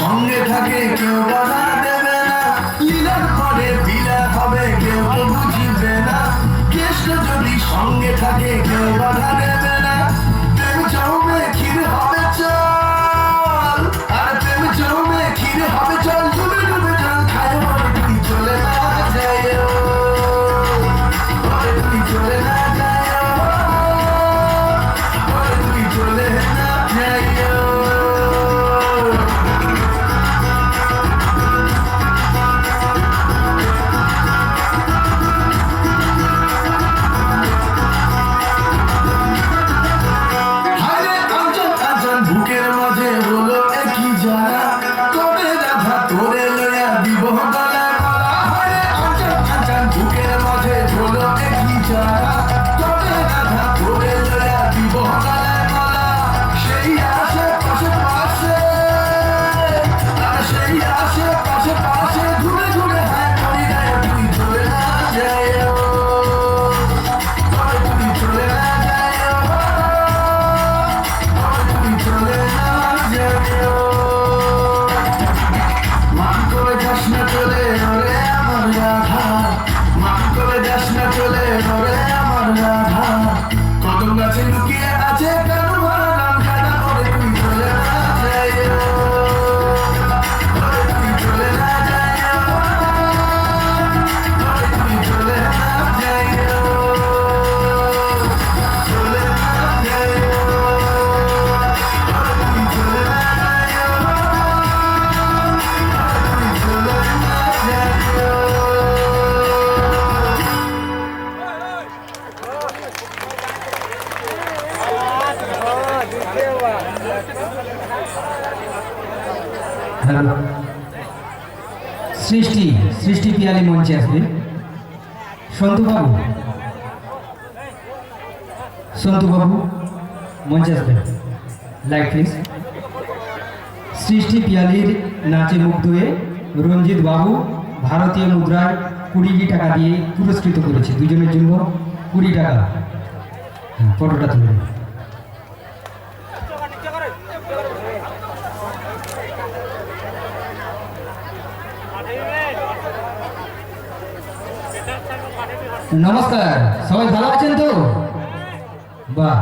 সঙ্গে থাকে কেউ বাধা দেবে না, লীলার পরে বিলা হবে কেউ তো বুঝবে না, কৃষ্ণ যদি সঙ্গে থাকে কেউ বাধা দেবে না। প্রেম জমে ক্ষীর হবে চল, আর প্রেম জমে ক্ষীর হবে চল, ডুবে ডুবে জল খায় তুই চলে না যায়, তুই চলে না যায়, তুই চলে না যায়। সৃষ্টি সৃষ্টি পিয়ালি মঞ্চে আসবে। সন্তুবাবু, সন্তুবাবু মঞ্চে আসবে। Light please. সৃষ্টি পিয়ালির নাচে মুগ্ধ হয়ে রঞ্জিত বাবু ভারতীয় মুদ্রায় 20 টাকা দিয়ে পুরস্কৃত করেছে। দুজনের জন্য 20 টাকা। ফটোটা তুলে নমস্কার, সবাই ভালো আছেন তো? বাহ,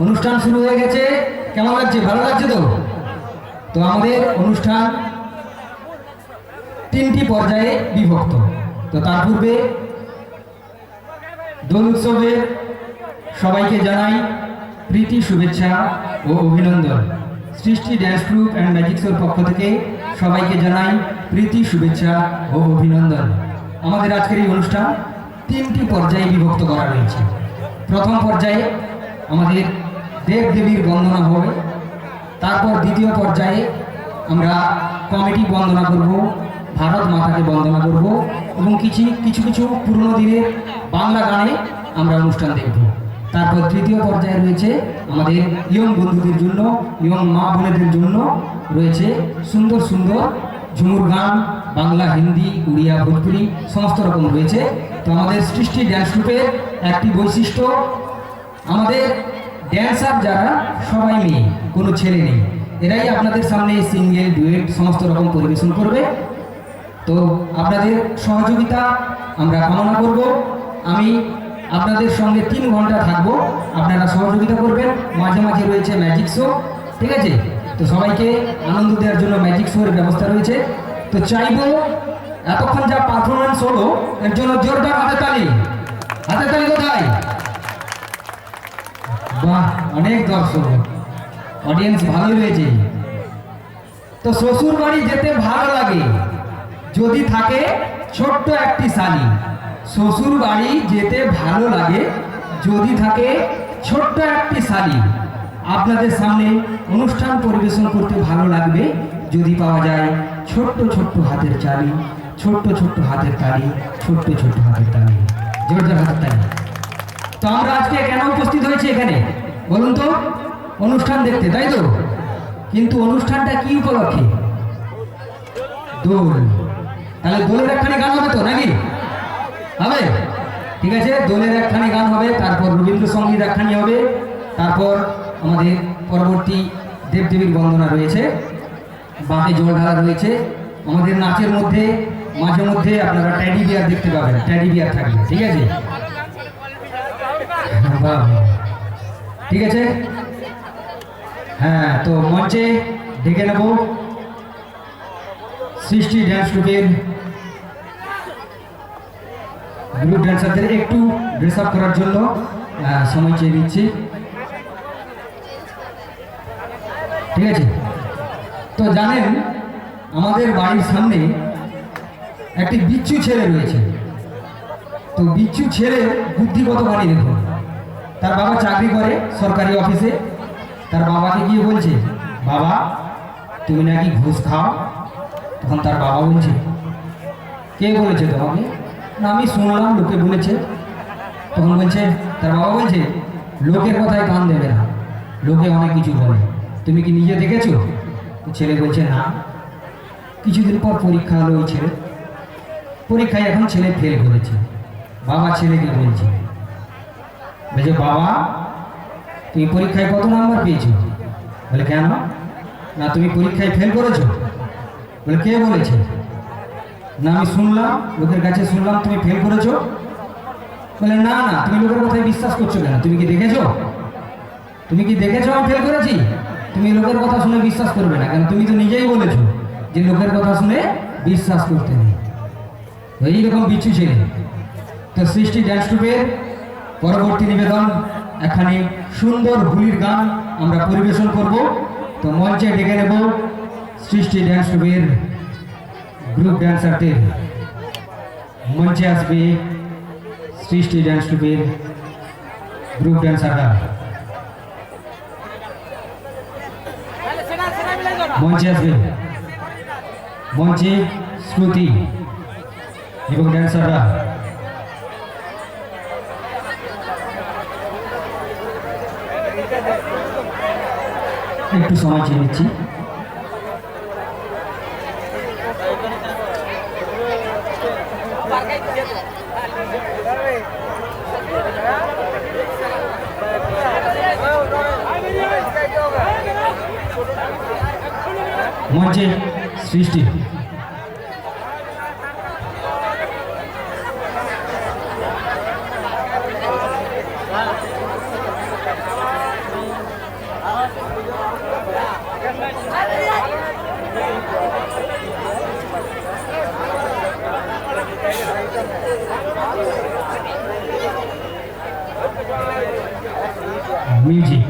অনুষ্ঠান শুরু হয়ে গেছে। কেমন লাগছে? ভালো লাগছে তো? তো আমাদের অনুষ্ঠান 3টি পর্যায়ে বিভক্ত। তো তার পূর্বে দোল উৎসবের সবাইকে জানাই প্রীতি, শুভেচ্ছা ও অভিনন্দন। সৃষ্টি ড্যান্স গ্রুপ অ্যান্ড ম্যাজিক শোর পক্ষ থেকে সবাইকে জানাই প্রীতি, শুভেচ্ছা ও অভিনন্দন। আমাদের আজকের এই অনুষ্ঠান 3টি পর্যায়ে বিভক্ত করা রয়েছে। প্রথম পর্যায়ে আমাদের দেব দেবীর বন্দনা হবে। তারপর দ্বিতীয় পর্যায়ে আমরা কমিটি বন্দনা করব, ভারত মাতাকে বন্দনা করব এবং কিছু কিছু পুরনো দিনের বাংলা গানে আমরা অনুষ্ঠান দেখব। তারপর তৃতীয় পর্যায়ে রয়েছে আমাদের ইয়ং বন্ধুদের জন্য, ইয়ং মা বোনেদের জন্য রয়েছে সুন্দর সুন্দর ঝুমুর গান, বাংলা, হিন্দি, উড়িয়া, ভোজপুরি সমস্ত রকম রয়েছে। তো আমাদের সৃষ্টি ড্যান্স গ্রুপের একটি বৈশিষ্ট্য, আমাদের ড্যান্সার যারা সবাই মেয়ে, কোনো ছেলে নেই। এরাই আপনাদের সামনে সিঙ্গেল, ডুয়েট সমস্ত রকম পরিবেশন করবে। তো আপনাদের সহযোগিতা আমরা কামনা করব। আমি আপনাদের সঙ্গে 3 ঘন্টা থাকবো, আপনারা সহযোগিতা করবেন। মাঝে মাঝে রয়েছে ম্যাজিক শো, ঠিক আছে? তো সবাইকে আনন্দ দেওয়ার জন্য ম্যাজিক শোর ব্যবস্থা রয়েছে। তো চাইবো এতক্ষণ যা পারফরমেন্স হলো এর জন্য জোরদার হাতে তালি। হাতে তালি কোথায়? বাহ, অনেক দর্শক, অডিয়েন্স ভালোই রয়েছে। তো শ্বশুর বাড়ি যেতে ভালো লাগে যদি থাকে ছোট্ট একটি শালি। শ্বশুর বাড়ি যেতে ভালো লাগে যদি থাকে ছোট্ট একটি শালি। আপনাদের সামনে অনুষ্ঠান পরিবেশন করতে ভালো লাগবে যদি পাওয়া যায় ছোট্ট ছোট্ট হাতের চালি, ছোট্ট ছোট্ট হাতের তালি, ছোট্ট ছোট্ট হাতের তালি, জোরদার হাতের তালি। তো আমরা আজকে কেন উপস্থিত হয়েছি এখানে বলুন তো? অনুষ্ঠান দেখতে, তাই তো? কিন্তু অনুষ্ঠানটা কি উপলক্ষে? দোল। তাহলে দোলের একখানি গান হবে তো নাকি? হবে, ঠিক আছে। দোলের একখানি গান হবে, তারপর রবীন্দ্রসঙ্গীত একখানি হবে, তারপর আমাদের পরবর্তী দেবদেবীর বন্দনা রয়েছে, বাঁকে জল ঢালা রয়েছে। আমাদের নাচের মধ্যে মাঝে মধ্যে আপনারা ট্যাডি বিয়ার দেখতে পাবেন, ট্যাডি বিয়ার থাকবে, ঠিক আছে? বাহ, ঠিক আছে। হ্যাঁ, তো মঞ্চে ডেকে নেব সৃষ্টি ড্যান্স গ্রুপের গ্রুপ ড্যান্সারদের একটু ড্রেস আপ করার জন্য সময় চেয়ে নিচ্ছি, ঠিক আছে? তো জানেন আমাদের বাড়ির সামনে একটি বিচ্ছু ছেলে রয়েছে। তো বিচ্ছু ছেলে বুদ্ধি কতখানি দেখুন। তার বাবা চাকরি করে সরকারি অফিসে। তার বাবাকে গিয়ে বলছে, বাবা তুমি নাকি ঘুষ খাও। তখন তার বাবা বলছে, কে বলেছে তোমাকে? না, আমি শুনলাম, লোকে বলেছে। তখন বলছে, তার বাবা বলছে, লোকের কথায় কান দেবে না, লোকে অনেক কিছু বলে, তুমি কি নিজে দেখেছো? তো ছেলে বলছে, না। কিছুদিন পর পরীক্ষা হলো ওই ছেলে, পরীক্ষায় এখন ছেলে ফেল করেছে। বাবা ছেলেকে বলছে, বাবা তুমি পরীক্ষায় কত নাম্বার পেয়েছো? বলে, কেন? না, তুমি পরীক্ষায় ফেল করেছো। বলে, কে বলেছে? না, আমি শুনলাম, লোকের কাছে শুনলাম তুমি ফেল করেছো। বলে, না না, তুমি লোকের কথায় বিশ্বাস করছো কেন? তুমি কি দেখেছো? তুমি কি দেখেছো আমি ফেল করেছি? তুমি লোকের কথা শুনে বিশ্বাস করবে না কেন? তুমি তো নিজেই বলেছো যে লোকের কথা শুনে বিশ্বাস করতে নেই। এইরকম বিচ্ছু ছেলে। তো সৃষ্টি ড্যান্স গ্রুপের পরবর্তী নিবেদন, এখানে সুন্দর হোলির গান আমরা পরিবেশন করব। তো মঞ্চে ডেকে নেব সৃষ্টি ড্যান্স গ্রুপের গ্রুপ ড্যান্সারদের। মঞ্চে আসবে সৃষ্টি ড্যান্স গ্রুপের গ্রুপ ড্যান্সাররা। মঞ্চে আসবে, মঞ্চে শ্রুতি এবং ড্যান্সাররা। একটু সময় চেয়ে নিচ্ছি। মঞ্চে সৃষ্টি। মিউজিক।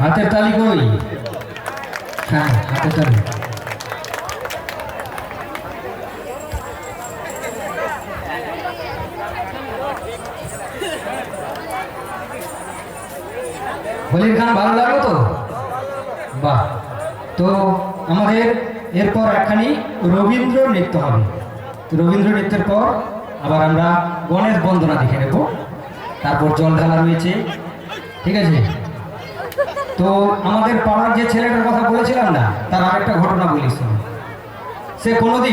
হাতের তালি কই? হ্যাঁ, হাতের তালি। হোলির গান ভালো লাগলো তো? বাহ। তো আমাদের এরপর একখানি রবীন্দ্র নৃত্য হবে। রবীন্দ্র নৃত্যের পর আবার আমরা গণেশ বন্দনা দেখে নেব, তারপর জল ঢালা রয়েছে, ঠিক আছে? তো আমাদের পাড়ার যে ছেলেটার কথা বলেছিলাম না, তার আরেকটা ঘটনা বলিস। সে কোনোদিন